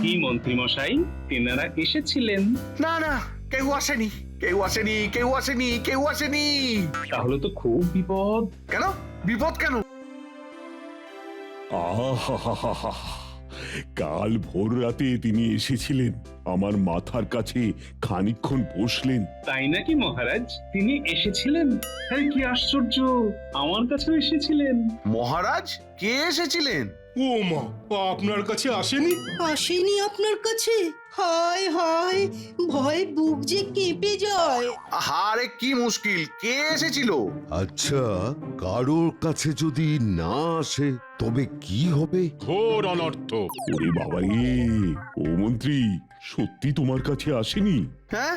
কি মন্ত্রী মশাই, তেনারা এসেছিলেন? না না, কেউ আসেনি, কেউ আসেনি, কেউ আসেনি, কেউ আসেনি। তাহলে তো খুব বিপদ। কেন? বিপদ কেন? আহা! কাল ভোর রাতে তিনি এসেছিলেন, আমার মাথার কাছে খানিকক্ষণ বসলেন। তাই নাকি মহারাজ? তিনি এসেছিলেন? হ্যাঁ, কি আশ্চর্য, আমার কাছেও এসেছিলেন। মহারাজ কে এসেছিলেন? ও মা, আপনার কাছে আসেনি? আসেনি আপনার কাছে? হায় হায়, ভয়ে বুক যে কেঁপে যায়। আহারে কি মুশকিল, কে এসেছিল? আচ্ছা, কারোর কাছে যদি না আসে তবে কি হবে? ঘোর অনর্থ। ওরে বাবা রে, ও মন্ত্রী, সত্যি তোমার কাছে আসেনি? হ্যাঁ,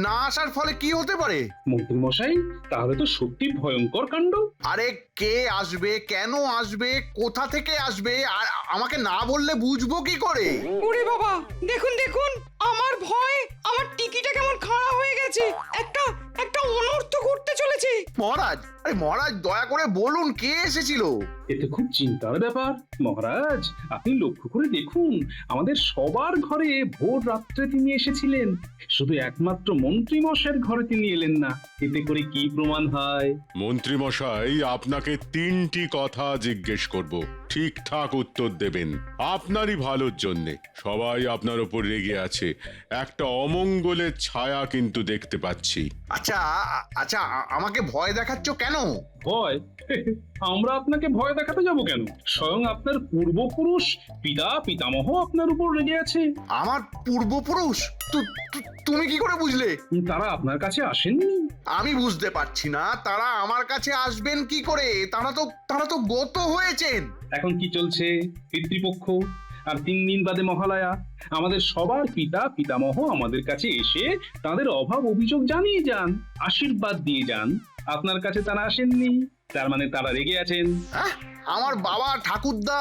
না আসার ফলে কি হতে পারে? মন্ত্রী মশাই, তাহলে তো সত্যি ভয়ঙ্কর কাণ্ড। আরে কে আসবে, কেন আসবে, কোথা থেকে আসবে, আর আমাকে না বললে বুঝবো কি করে? ওরে বাবা, দেখুন দেখুন, আমার ভয়, আমার টিকিটা কেমন খাড়া হয়ে গেছে। একটা একটা অনর্থ ঘটতে চলেছে। মহারাজ, আরে মহারাজ দয়া করে বলুন কে এসেছিল? এতে খুব চিন্তার ব্যাপার। মহারাজ, আপনি লক্ষ্য করে দেখুন, আমাদের সবার ঘরে ভোর রাত্রে তিনি এসেছিলেন, শুধু একমাত্র মন্ত্রী মশাইয়ের ঘরে তিনি এলেন না। এতে করে কি প্রমাণ হয়? মন্ত্রী মশাই, আপনাকে 3টি কথা জিজ্ঞেস করব, ঠিকঠাক উত্তর দেবেন। আপনারই ভালোর জন্যে। সবাই আপনার উপর রেগে আছে, একটা অমঙ্গলের ছায়া কিন্তু দেখতে পাচ্ছি। আচ্ছা আচ্ছা, আমাকে ভয় দেখাচ্ছ কেন? ভয়? আমরা আপনাকে ভয় দেখাতে যাব কেন? স্বয়ং আপনার পূর্বপুরুষ, পিতামহ আপনার উপর রেগে আছে। আমার পূর্বপুরুষ? তুমি কি করে বুঝলে? তারা আপনার কাছে আসেননি? আমি বুঝতে পারছি না তারা আমার কাছে আসবেন কি করে। তারা তো গত হয়েছেন। এখন কি চলছে? পিতৃপক্ষ, আর 3 দিন বাদে মহালয়া। আমাদের সবার পিতামহ আমাদের কাছে এসে তাদের অভাব অভিযোগ জানিয়ে যান, আশীর্বাদ দিয়ে যান। আপনার কাছে তারা আসেননি, তার মানে তারা রেগে আছেন। হ্যাঁ, আমার বাবা ঠাকুরদা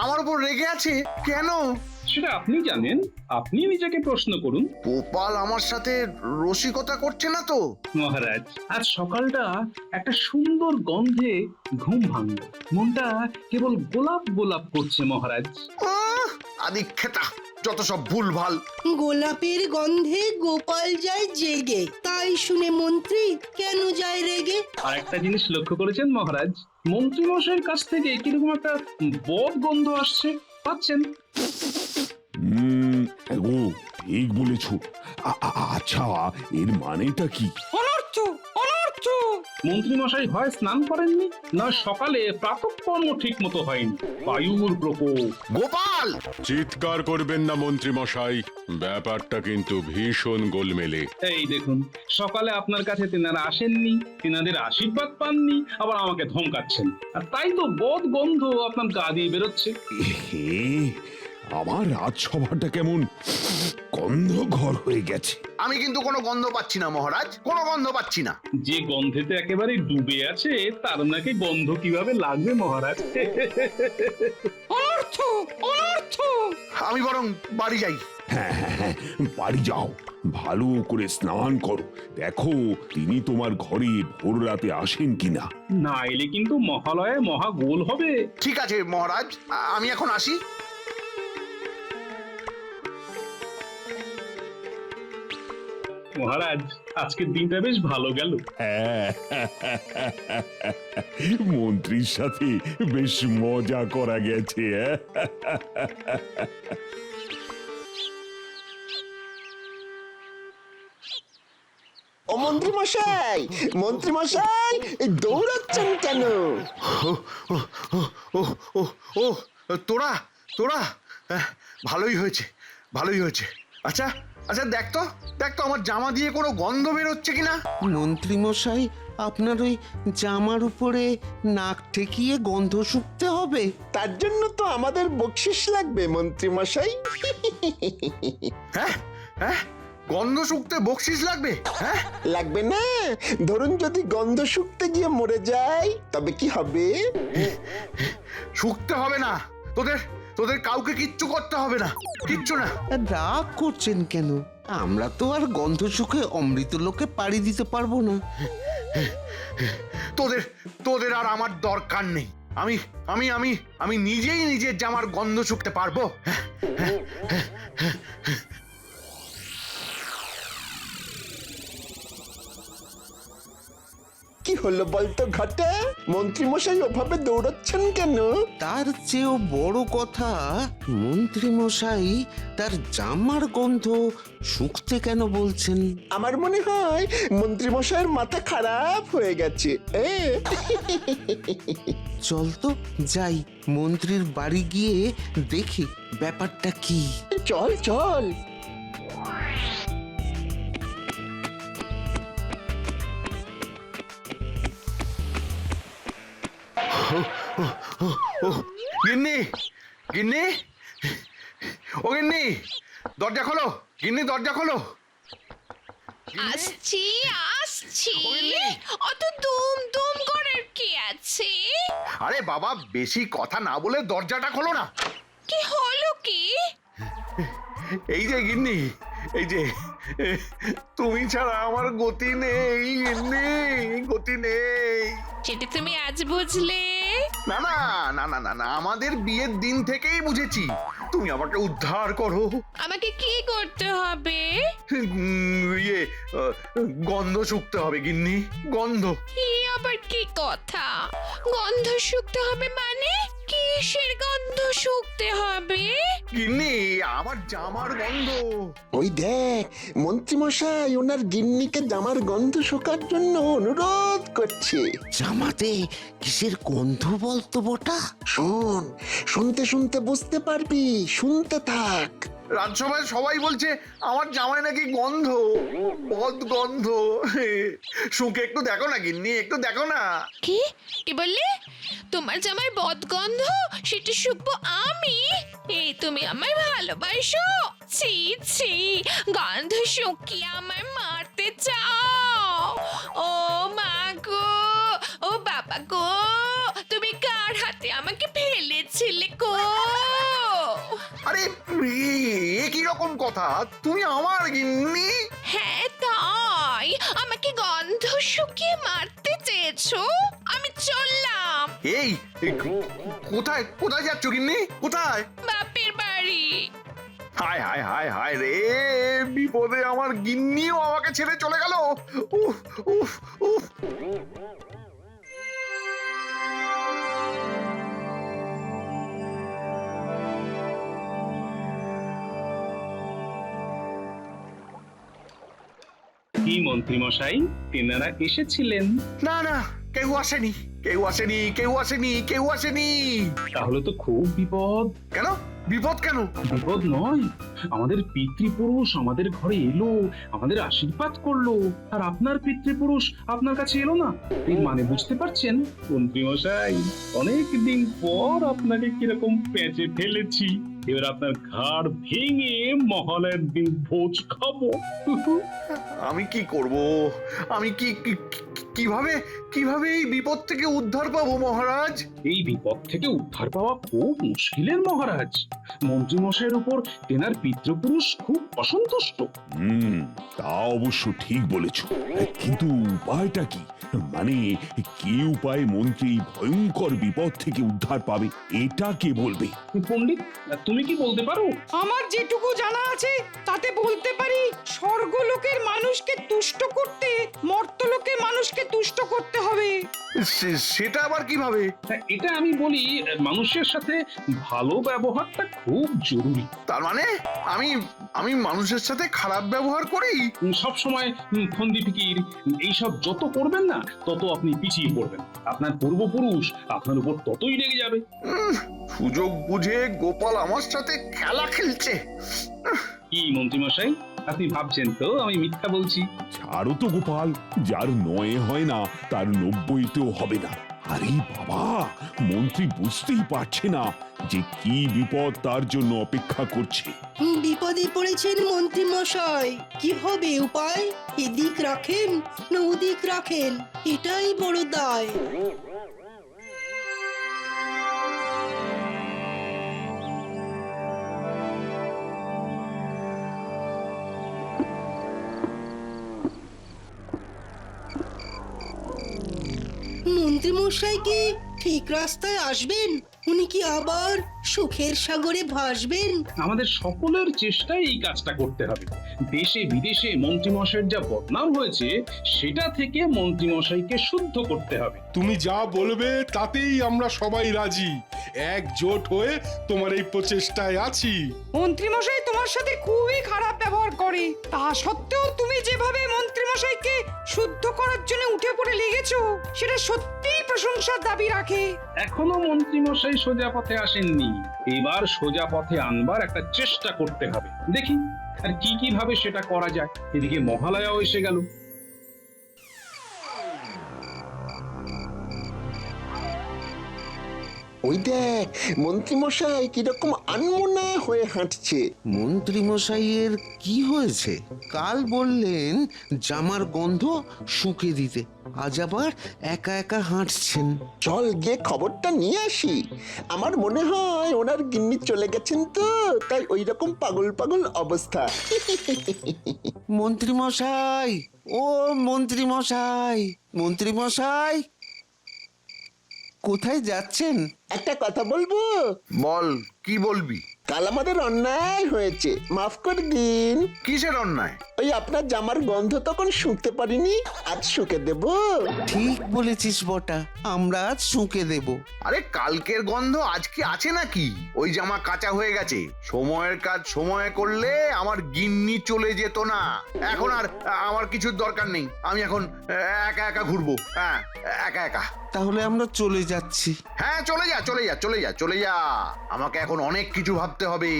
আমার উপর রেগে আছে কেন? সেটা আপনি জানেন, আপনি নিজেকে প্রশ্ন করুন। গোপাল আমার সাথে রসিকতা করছে না তো? মহারাজ, আজ সকালটা একটা সুন্দর গন্ধে ঘুম ভাঙল, মনটা কেবল গোলাপ গোলাপ করছে মহারাজ। আদিক্ষেতা, যত সব ভুল ভাল। গোলাপের গন্ধে গোপাল যায় জেগে, তাই শুনে মন্ত্রী কেন যায় রেগে? আর একটা জিনিস লক্ষ্য করেছেন মহারাজ, মন্ত্রী মশাইয়ের কাছ থেকে কিরকম একটা বদ গন্ধ আসছে, পাচ্ছেন? গো, ঠিক বলেছ। আচ্ছা, এর মানেটা কি? অনর্থ, অনর্থ। মন্ত্রী মশাই হয় স্নান করেননি, না সকালে প্রাতঃকর্ম ঠিক মতো হয়নি, বায়ুর প্রকোপ। গোপাল! চিৎকার করবেন না মন্ত্রী মশাই, ব্যাপারটা কিন্তু ভীষণ গোলমেলে। এই দেখুন, সকালে আপনার কাছে তেনারা আসেননি, তেনাদের আশীর্বাদ পাননি, আবার আমাকে ধমকাচ্ছেন। আর তাই তো বদ গন্ধ আপনার গা দিয়ে বেরোচ্ছে। হে, আমার রাজসভাটা কেমন গন্ধ ঘর হয়ে গেছে। আমি কিন্তু কোনো গন্ধ পাচ্ছি না মহারাজ, কোনো গন্ধ পাচ্ছি না। যে গন্ধেতে একেবারে ডুবে আছে, তার নাকি গন্ধ কিভাবে লাগবে মহারাজ? অনর্থ, অনর্থ। আমি বরং বাড়ি যাই। হ্যাঁ, বাড়ি যাও, ভালো করে স্নান করো, দেখো তিনি তোমার ঘরে ভোর রাতে আসেন কিনা। না এলে কিন্তু মহালয়ে মহা গোল হবে। ঠিক আছে মহারাজ, আমি এখন আসি। মহারাজ, আজকের দিনটা বেশ ভালো গেল। মন্ত্রীর সাথে বেশ মজা করা গেছে। ও মন্ত্রী মশাই, মন্ত্রী মশাই, দৌড়াচ্ছেন কেন? ও ও ও তোরা তোরা ভালোই হয়েছে, ভালোই হয়েছে। আচ্ছা আচ্ছা, দেখ তো আমার জামা দিয়ে কোনো গন্ধ বেরোচ্ছে কিনা। মন্ত্রী মশাই, আপনার ওই জামার উপরে নাক ঠেকিয়ে গন্ধ শুকতে হবে। তার জন্য তো আমাদের বকশিস লাগবে মন্ত্রী মশাই। হ্যাঁ হ্যাঁ, গন্ধ শুকতে বকশিস লাগবে? হ্যাঁ, লাগবে না? ধরুন যদি গন্ধ শুকতে গিয়ে মরে যায় তবে কি হবে? শুকতে হবে না, তোদের কাউকে কিচ্ছু করতে হবে না, কিচ্ছু না। রাগ করছেন কেন? আমরা তো আর গন্ধ শুকে অমৃত লোকে পাড়ি দিতে পারবো না। তোদের আর আমার দরকার নেই। আমি আমি আমি আমি নিজেই নিজের জামার গন্ধ শুকতে পারবো। কি হলো বলতো ঘটা? মন্ত্রী মশাই ওভাবে দৌড়াচ্ছেন কেন? তার চেয়েও বড় কথা, মন্ত্রী মশাই তার জামার গন্ধ শুকতে কেন বলছেন? আমার মনে হয় মন্ত্রী মশাইয়ের মাথা খারাপ হয়ে গেছে। চল তো যাই, মন্ত্রীর বাড়ি গিয়ে দেখি ব্যাপারটা কি। চল চল। গিন্নি, গিন্নি, ও গিন্নি, দরজা খোলো। গিন্নি, দরজা খোলো। আসছি আসছি ওইলি। অত দুম দুম করার কি আছে? আরে বাবা, বেশি কথা না বলে দরজাটা খোলো না। কি হলো কি? এই যে গিন্নি, এই যে, তুমি ছাড়া আমার গতি নেই গিন্নি, গতি নেই। সেটা তুমি আজ বুঝলে? না না না না না না, আমাদের বিয়ের দিন থেকেই বুঝেছি। তুমি আমাকে উদ্ধার করো। আমাকে কি করতে হবে? ইয়ে, গন্ধ শুকতে হবে গিন্নি, গন্ধ। এই আবার কি কথা? গন্ধ শুকতে হবে মানে? কিসের গন্ধ শুকতে হবে? গিন্নি, আমার জামার গন্ধ। ওই দেখ, মন্ত্রী মশাই ওনার গিন্নিকে জামার গন্ধ শোকার জন্য অনুরোধ করছে। জামাতে কিসের গন্ধ বলতো বটা? শোন, শুনতে শুনতে বুঝতে পারবি, শুনতে থাক। রাজসভায় সবাই বলছে আমার জামায় নাকি গন্ধ, বদ গন্ধ। শুকে একটু দেখো না গিন্নি, একটু দেখো না। কি কি বললে? তোমার জামার বদগন্ধ সেটা শুকবো আমি? এই তুমি আমায় ভালোবাসো? ছি ছি, গন্ধ শুকিয়ে আমায় মারতে চাও? ও মা গো, ও বাবা গো, তুমি কার হাতে আমাকে ফেলেছিলে গো? আরে এ কি রকম কথা? তুমি আমার গিন্নি? হ্যাঁ তাই, আমাকে গন্ধ শুকিয়ে মারতে চেয়েছো? আমি চললাম এই কোথায় কোথায় যাচ্ছ গিন্নি, কোথায়? বাপের বাড়ি। হায় হায় হায় হায় রে, বিপদে আমার গিন্নিও আমাকে ছেড়ে চলে গেল। উফ উফ উফ। কি মন্ত্রী মশাই, তেনারা এসেছিলেন? না না, কেউ আসেনি, কেউ আসেনি, কেউ আসেনি, কেউ আসেনি। তাহলে তো খুব বিপদ। কেন বিপদ কেন? বিপদ নয়, আমাদের পিতৃপুরুষ আমাদের ঘরে এলো, আমাদের আশীর্বাদ করলো, আর আপনার পিতৃপুরুষ আপনার কাছে এলো না। এর মানে বুঝতে পারছেন মন্ত্রী মশাই? অনেক দিন পর আপনাকে কিরকম পেঁচে ফেলেছি। এবার আপনার ঘাড় ভেঙে মহালয়ের দিন ভোজ খাবো। আমি কি করব? আমি কিভাবে কিভাবে এই বিপদ থেকে উদ্ধার পাবো মহারাজ? এই বিপদ থেকে উদ্ধার পাওয়া খুব মুশকিলের মহারাজ। মন্ত্রী মশাইয়ের উপর তেনার পিতৃপুরুষ খুব অসন্তুষ্ট। তা অবশ্য ঠিক বলেছ, কিন্তু উপায়টা কি? মানে কি উপায়ে মন্ত্রী এই ভয়ঙ্কর বিপদ থেকে উদ্ধার পাবে, এটা কে বলবে? পণ্ডিত, তুমি কি বলতে পারো? আমার যেটুকু জানা আছে তাতে বলতে পারি, স্বর্গলোকের মানুষকে তুষ্ট করতে মর্তলোকের মানুষকে তুষ্ট করতে হবে। সেটা আবার কিভাবে? এটা আমি বলি, মানুষের সাথে ভালো ব্যবহারটা খুব জরুরি। তার মানে আমি আমি মানুষের সাথে খারাপ ব্যবহার করি? সব সময় ফন্দি ফিকির এইসব যত করবেন না, তত আপনি পিছিয়ে পড়বেন। আপনার পূর্বপুরুষ আপনার উপর ততই রেগে যাবে। সুযোগ বুঝে গোপাল আমার সাথে খেলা খেলছে। কি মন্ত্রী মশাই, আপনি ভাবছেন তো আমি মিথ্যা বলছি? ছাড়ো তো গোপাল, যার নয়ে হয় না তার 90তেও হবে না। আরে বাবা, মন্ত্রী বুঝতেই পারছে না যে কি বিপদ তার জন্য অপেক্ষা করছে। বিপদে পড়েছেন মন্ত্রী মশাই, কি হবে উপায়? এদিক রাখেন না ওদিক রাখেন, এটাই বড় দায়। মন্ত্রী মশাইকে ঠিক রাস্তায় আসবেন? উনি কি আবার সুখের সাগরে ভাসবেন? আমাদের সকলের চেষ্টায় এই কাজটা করতে হবে। দেশে বিদেশে মন্ত্রীমশাইয়ের যা বদনাম হয়েছে সেটা থেকে মন্ত্রীমশাইকে শুদ্ধ করতে হবে। তুমি যা বলবে তাতেই আমরা সবাই রাজি, একজোট হয়ে তোমার এই প্রচেষ্টায় আছি। মন্ত্রীমশাই তোমার সাথে খুবই খারাপ ব্যবহার করে, তা সত্ত্বেও তুমি যেভাবে মন্ত্রীমশাইকে শুদ্ধ করার জন্য উঠে পড়ে লেগেছো সেটা সত্যিই প্রশংসার দাবি রাখে। এখনো মন্ত্রীমশাই সোজা পথে আসেননি, এবার সোজা পথে আনবার একটা চেষ্টা করতে হবে। দেখি আর কি ভাবে সেটা করা যায়। এদিকে মহালয়াও এসে গেল। ওই দেখ মন্ত্রীমশাই কিরকম আনমনা হয়ে হাঁটছে। মন্ত্রী মশাইয়ের কি হয়েছে? কাল বললেন জামার গন্ধ শুকে দিতে, আজ আবার একা একা হাঁটছেন। চল গিয়ে খবরটা নিয়ে আসি। আমার মনে হয় ওনার গিন্নি চলে গেছেন তো, তাই ওই রকম পাগল পাগল অবস্থা। মন্ত্রী মশাই, ও মন্ত্রী মশাই, মন্ত্রী মশাই, কোথায় যাচ্ছেন? একটা কথা বলবো? বল, কি বলবি? কাল আমাদের অন্যায় হয়েছে, মাফ করে দিন। কিসের অন্যায়? ওই আপনার জামার গন্ধ তখন শুঁকতে পারিনি, আজ শুকে দেব। ঠিক বলেছিস বটা, আমরা আজ শুঁকে দেব। আরে কালকের গন্ধ আজকে আছে নাকি? ওই জামা কাঁচা হয়ে গেছে। সময়ের কাজ সময়ে করলে আমার গিন্নি চলে যেত না। এখন আর আমার কিছুর দরকার নেই। আমি এখন একা একা ঘুরবো। হ্যাঁ, একা একা। তাহলে আমরা চলে যাচ্ছি। হ্যাঁ, চলে যা চলে যা চলে যা চলে যা। আমাকে এখন অনেক কিছু ভাবতে হবে,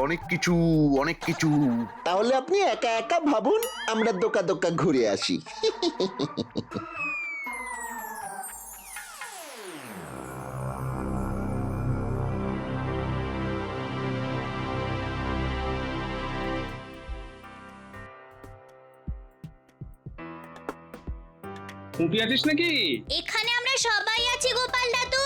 অনেক কিছু অনেক কিছু। তাহলে আপনি একা একা ভাবুন, আমরা দোকা দোকা ঘুরে আসি। কুপি আছিস নাকি? এখানে আমরা সবাই আছি গোপাল দাদু,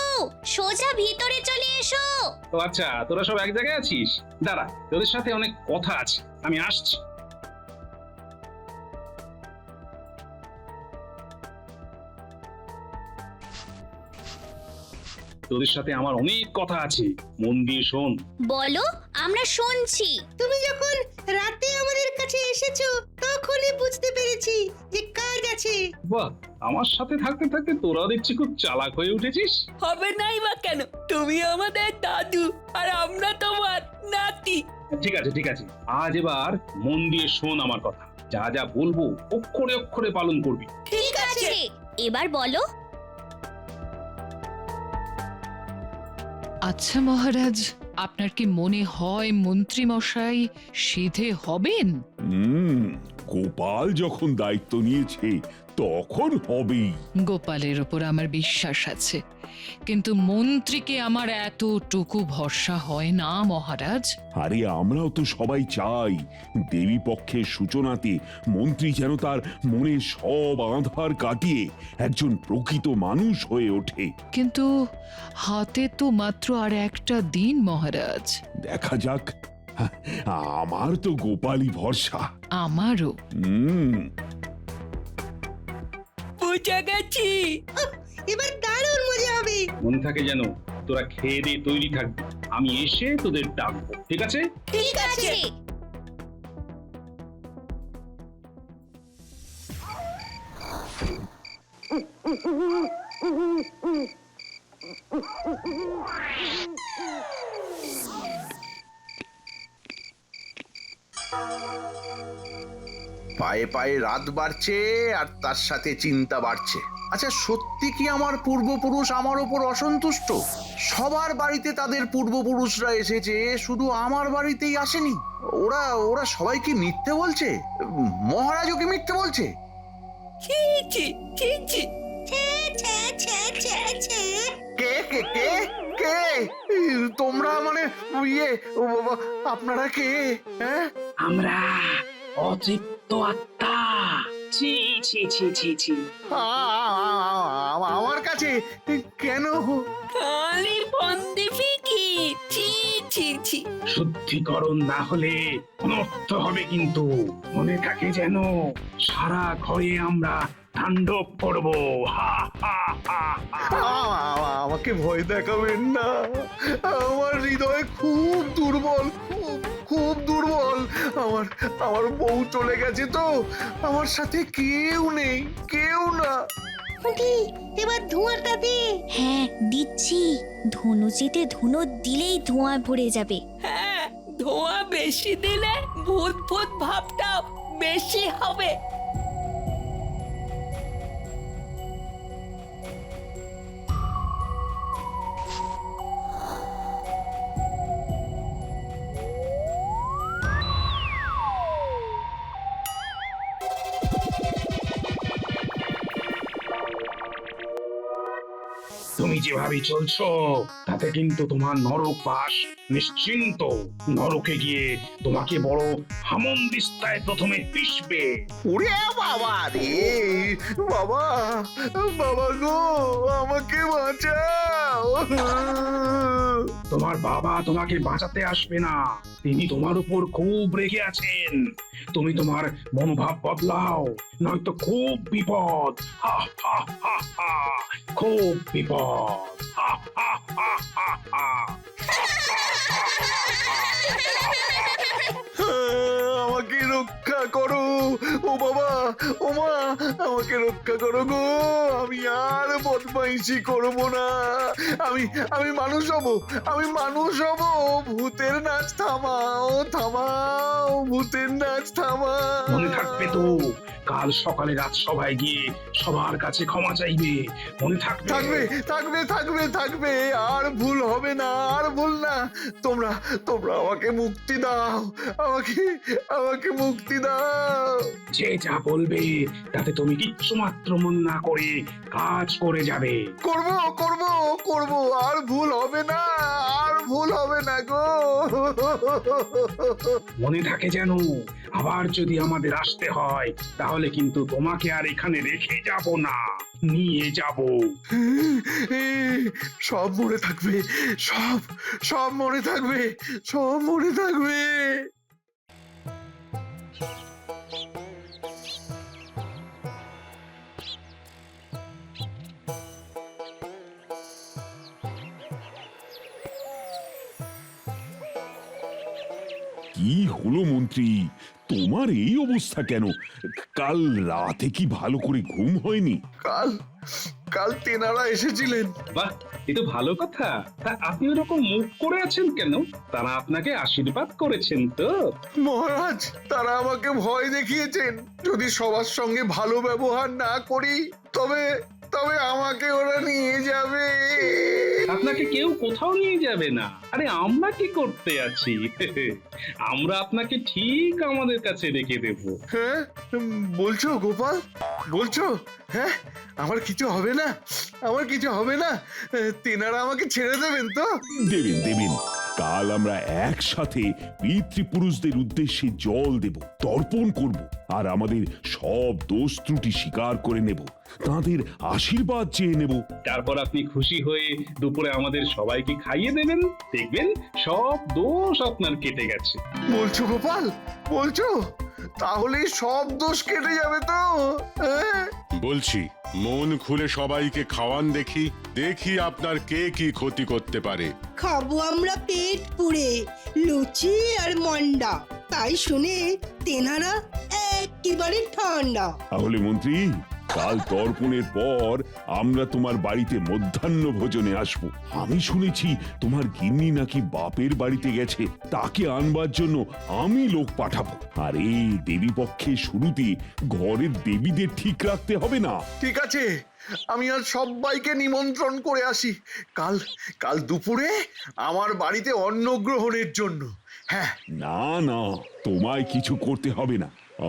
সোজা ভিতরে চলে এসো। ও আচ্ছা, তোরা সব এক জায়গায় আছিস। দাঁড়া, তোদের সাথে অনেক কথা আছে, আমি আসছি। তোদের সাথে আমার অনেক কথা আছে, মন দিয়ে শোন। বলো, আমরা শুনছি। তুমি যখন রাতে আমাদের কাছে এসেছো তখনই বুঝতে পেরেছি যে কাজ আছে। বাহ, আমার সাথে থাকতে থাকতে তোরা দেখছি খুব চালাক হয়ে উঠেছিস। হবে নাই বা কেন? তুমি আমাদের দাদু আর আমরা তোমার নাতি। ঠিক আছে ঠিক আছে, আজ এবার মন দিয়ে শোন আমার কথা। যা যা বলবো অক্ষরে অক্ষরে পালন করবি। ঠিক আছে, এবার বলো। আচ্ছা মহারাজ, আপনার কি মনে হয় মন্ত্রী মশাই সিধে হবেন? গোপাল যখন দায়িত্ব নিয়েছে তখন হবেই। গোপালের ওপর আমার বিশ্বাস আছে, কিন্তু মন্ত্রীকে আমার এতটুকু ভরসা হয় না মহারাজ। আরে আমরাও তো সবাই চাই দেবী পক্ষের সূচনাতে মন্ত্রী যেন তার মনে সব আঁধার কাটিয়ে একজন প্রকৃত মানুষ হয়ে ওঠে। কিন্তু হাতে তো মাত্র আর একটা দিন মহারাজ। দেখা যাক, আমার তো গোপালই ভরসা। আমারও। বুঝে গেছি। এবার দারুণ মজা হবে। মনে থাকে যেন তোরা খেয়ে দিয়ে তৈরি থাকবি, আমি এসে তোদের ডাকবো। ঠিক আছে? ঠিক আছে। পায়ে পায়ে রাত বাড়ছে আর তার সাথে চিন্তা বাড়ছে। আচ্ছা, সত্যি কি আমার পূর্বপুরুষ আমার ওপর অসন্তুষ্ট? সবার বাড়িতে তাদের পূর্বপুরুষরা এসেছে, শুধু আমার বাড়িতেই আসেনি। ওরা ওরা সবাই কি মিথ্যে বলছে? মহারাজও কি মিথ্যে বলছে? ছি ছি ছি ছি। কে কে কে কে তোমরা? মানে ইয়ে, ও বাবা, আপনারা কে? হ্যাঁ, আমরা অতৃপ্ত আত্মা। ছি ছি ছি ছি ছি। আমার কাছে কেন? খালি বন্দি ফিকি। ছি ছি ছি। শুদ্ধিকরণ না হলে অনর্থ হবে কিন্তু। মনে থাকে যেন সারা ঘরে আমরা তাণ্ডব করবো। হা হা হা হা। আমাকে ভয় দেখাবেন না, আমার হৃদয় খুব দুর্বল, খুব খুব দুর্বল। আমার আমার বউ চলে গেছে তো, আমার সাথে কেউ নেই, কেউ না। খুঁটি এবার ধোঁয়াটা দে। হ্যাঁ দিচ্ছি। ধনুচিতে ধুনো দিলেই ধোঁয়া ভরে যাবে। হ্যাঁ, ধোঁয়া বেশি দিলে ভূত ভূত ভাবটাও বেশি হবে। তুমি যেভাবে চলছো তাতে কিন্তু তোমার নরক বাস নিশ্চিন্ত। নরকে গিয়ে তোমাকে বড় হামনদিস্তায় প্রথমে পিষবে। ওরে বাবা রে, বাবা, বাবা গো, আমাকে বাঁচাও। তোমার বাবা তোমাকে বাঁচাতে আসবে না, তিনি তোমার উপর খুব রেগে আছেন। তুমি তোমার মনোভাব বদলাও, নয়তো খুব বিপদ। হা হা হা হা, খুব বিপদ। হা হা হা হা হা। আমাকে রক্ষা করো, ও বাবা, ও মা, আমাকে রক্ষা করো গো। আমি আর বদমাইশি করবো না। আমি আমি মানুষ হব, আমি মানুষ হব। ভূতের নাচ থামাও, থামাও, ভূতের নাচ থামাও। মনে থাকবে তো, কাল সকালে রাজসভায় গিয়ে সবার কাছে ক্ষমা চাইবে। মনে থাকবে? থাকবে, থাকবে, থাকবে, থাকবে। আর ভুল হবে না, আর ভুল না। তোমরা তোমরা আমাকে মুক্তি দাও, আমাকে আমাকে মুক্তি দাও। যে যা বলবে তাতে তুমি কিচ্ছু মাত্র মন না করে কাজ করে যাবে। করব, করব, করব। আর ভুল হবে না, আর ভুল হবে না গো। মনে থাকে যেন, আবার যদি আমাদের আসতে হয় তাহলে কিন্তু তোমাকে আর এখানে রেখে যাব না, নিয়ে যাব। সব মনে থাকবে, সব সব মনে থাকবে, সব মনে থাকবে। কি হলো মন্ত্রী, তোমার এই অবস্থা কেন? কাল রাতে কি ভালো করে ঘুম হয়নি? কাল কাল তেনারা এসেছিলেন। বাহ, এ তো ভালো কথা। তা আপনি ওরকম মুখ করে আছেন কেন? তারা আপনাকে আশীর্বাদ করেছেন তো? মহারাজ, তারা আমাকে ভয় দেখিয়েছেন, যদি সবার সঙ্গে ভালো ব্যবহার না করি তবে তবে আমাকে ওরা নিয়ে যাবে। আপনাকে কেউ কোথাও নিয়ে যাবে না। আরে আমরা কি করতে আছি? আমরা আপনাকে ঠিক আমাদের কাছে রেখে দেব। হ্যাঁ, বলছো গোপাল, বলছো? হ্যাঁ, আমার কিছু হবে না, আমার কিছু হবে না। তেনারা আমাকে ছেড়ে দেবেন তো? দেবেন দেবেন। কাল আমরা একসাথে পিতৃপুরুষদের উদ্দেশ্যে জল দেব, তর্পণ করব, আর আমাদের সব দোষ ত্রুটি স্বীকার করে নেব, তাদের আশীর্বাদ চেয়ে নেব। তারপর আপনি খুশি হয়ে দুপুরে আমাদের সবাইকে খাইয়ে দেবেন। দেখবেন সব দোষ আপনার কেটে গেছে। বলছো গোপাল, বলছো? তাহলে সব দোষ কেটে যাবে তো? হ্যাঁ? বলছি, মন খুলে সবাইকে খাওয়ান দেখি, দেখি আপনার কে কি ক্ষতি করতে পারে। খাবো আমরা পেট পুড়ে লুচি আর মন্ডা, তাই শুনে তেনারা একেবারে ঠান্ডা। তাহলে মন্ত্রী, কাল তর্পণের পর আমরা তোমার বাড়িতে মধ্যাহ্ন ভোজনে আসব। আমি শুনেছি তোমার গিন্নি নাকি বাপের বাড়িতে গেছে, তাকে আনবার জন্য আমি লোক পাঠাবো। আর এই দেবী পক্ষের শুরুতে ঘরের দেবীদের ঠিক রাখতে হবে না? ঠিক আছে, আমি আর সবাইকে নিমন্ত্রণ করে আসি কাল কাল দুপুরে আমার বাড়িতে অন্ন গ্রহণের জন্য। হ্যাঁ। না না, তোমায় কিছু করতে হবে না,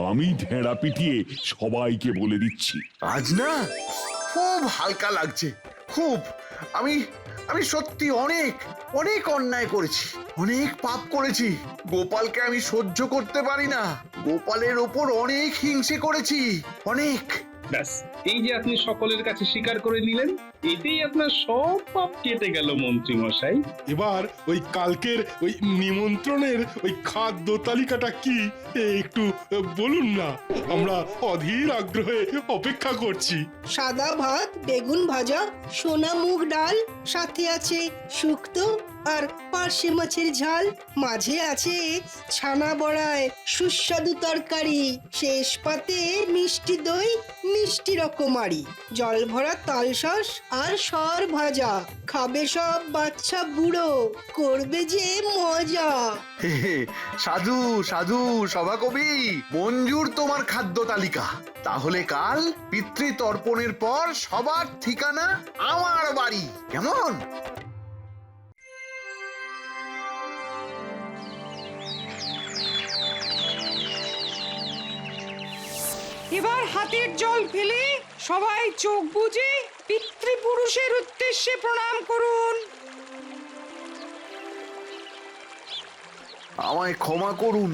আমি ঢেড়া পিটিয়ে সবাইকে বলে দিচ্ছি। আজ না খুব হালকা লাগছে, খুব। আমি আমি সত্যি অনেক অনেক অন্যায় করেছি, অনেক পাপ করেছি। গোপালকে আমি সহ্য করতে পারি না, গোপালের ওপর অনেক হিংসে করেছি, অনেক। ব্যাস, এই যে আপনি সকলের কাছে স্বীকার করে নিলেন, এতেই আপনার সব পাপ কেটে গেল মন্ত্রী মশাই। এবার ওই কালকের ওই নিমন্ত্রণের ওই খাদ্য তালিকাটা কি একটু বলুন না, আমরা অধীর আগ্রহে অপেক্ষা করছি। সাদা ভাত, বেগুন ভাজা, সোনা মুগ ডাল, সাথে আছে শুক্তো আর পার্শে মাছের ঝাল, মাঝে আছে ছানা বড়ায় সুস্বাদু তরকারি, শেষ পাতে মিষ্টি দই, মিষ্টি রকমারি, জল ভরা তালশাঁস আর সর ভাজা। খাবে সব বাচ্চা বুড়ো, করবে যে মজা। হে হে, সাধু সাধু সভাকবি, মঞ্জুর তোমার খাদ্য তালিকা। তাহলে কাল পিতৃতর্পণের পর সবার ঠিকানা আমার বাড়ি, কেমন? এবার হাতের জল ফেলে সবাই চোখ বুজে পিতৃপুরুষের উদ্দেশ্যে প্রণাম করুন। আমায় ক্ষমা করুন,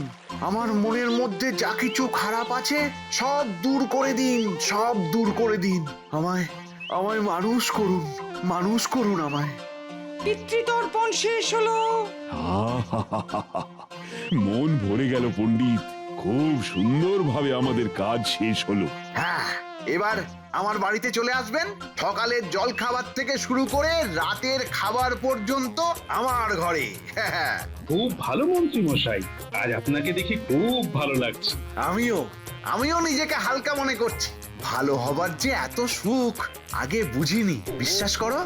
আমার মনের মধ্যে যা কিছু খারাপ আছে সব দূর করে দিন, সব দূর করে দিন। আমায় আমায় মানুষ করুন, মানুষ করুন আমায়। পিতৃতর্পণ শেষ হলো। আহাহাহাহা। মন ভরে গেল পণ্ডিত, খুব সুন্দরভাবে আমাদের কাজ শেষ হলো। হ্যাঁ, এবার আমার বাড়িতে চলে আসবেন। সকালের জল খাবার থেকে শুরু করে রাতের খাবার পর্যন্ত আমার ঘরে। হ্যাঁ, খুব ভালো মন্ত্রী মশাই, আজ আপনাকে দেখে খুব ভালো লাগছে। আমিও নিজেকে হালকা মনে করছি। ভালো হবার যে এত সুখ আগে বুঝিনি, বিশ্বাস করো।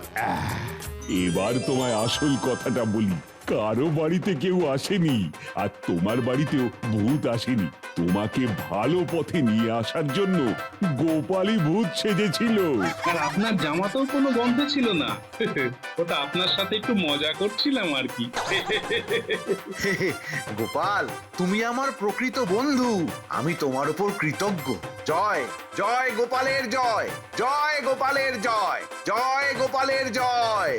এবার তোমায় আসল কথাটা বলি, কারো বাড়িতে কেউ আসেনি, আর তোমার বাড়িতেও ভূত আসেনি। তোমাকে ভালো পথে নিয়ে আসার জন্য গোপালই ভূত সেজেছিল। আর আপনার জামাতেও কোনো গন্ধ ছিল না। ওটা আপনার সাথে একটু মজা করছিলাম আর কি। গোপাল, তুমি আমার প্রকৃত বন্ধু, আমি তোমার উপর কৃতজ্ঞ। জয় জয় গোপালের জয়, জয় গোপালের জয়, জয় গোপালের জয়।